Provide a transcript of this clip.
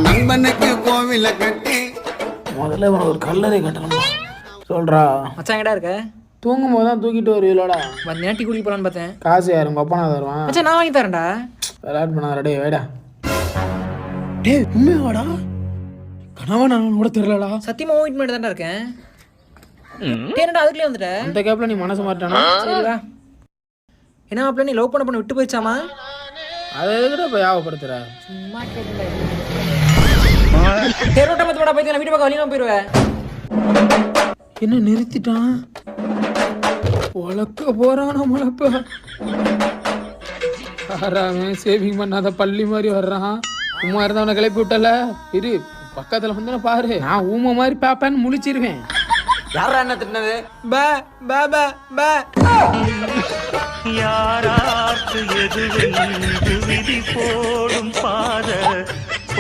நண்பனுக்கு கோவில கட்டி முதல்ல இவனை ஒரு கல்லறை கட்டணுமா சொல்றா. மச்சான் எங்கடா இருக்க? தூங்கும் போது தான் தூக்கிட்டு வருவீங்களோடா. வந்தேன் டீ குடிக்க போலான்னு பார்த்தேன். காசு யாரு உங்க அப்பா நான் தருவான். மச்சான் நான் வாங்கி தரேன்டா. விளையாட் பண்ணாத டே வேடா. டேய் உண்மையாடா? கனவா நான் கூட தெரியலடா. சத்தியமா வெயிட் பண்ணிட்டு தான்டா இருக்கேன். என்னடா அதுக்குள்ளே வந்துட்ட? அந்த கேப்ல நீ மனசு மாட்டானா? சரிடா. என்ன மாப்பிள்ள நீ லவ் பண்ண விட்டு போயிடுச்சாமா? அதை எதுக்கிட்ட போய் யாவப்படுத்துற? சும்மா கேட்டேன்டா. தேரோட்ட மத்தோட போய் நான் வீட்டு பக்கம் வழியா போயிடுவேன். என்ன நிறுத்திட்டான்? உழக்க போறான் முழப்ப. அவன் சேவிங் பண்ணாத பள்ளி மாதிரி வர்றான். உமா இருந்தவனை கிளப்பி விட்டல இரு பக்கத்துல வந்து பாரு. நான் ஊமை மாதிரி பாப்பேன்னு முழிச்சிருவேன். யாரா என்ன திட்டினது? பே பே பே பே. யாரார்க்கு எது விதி போடும் பாத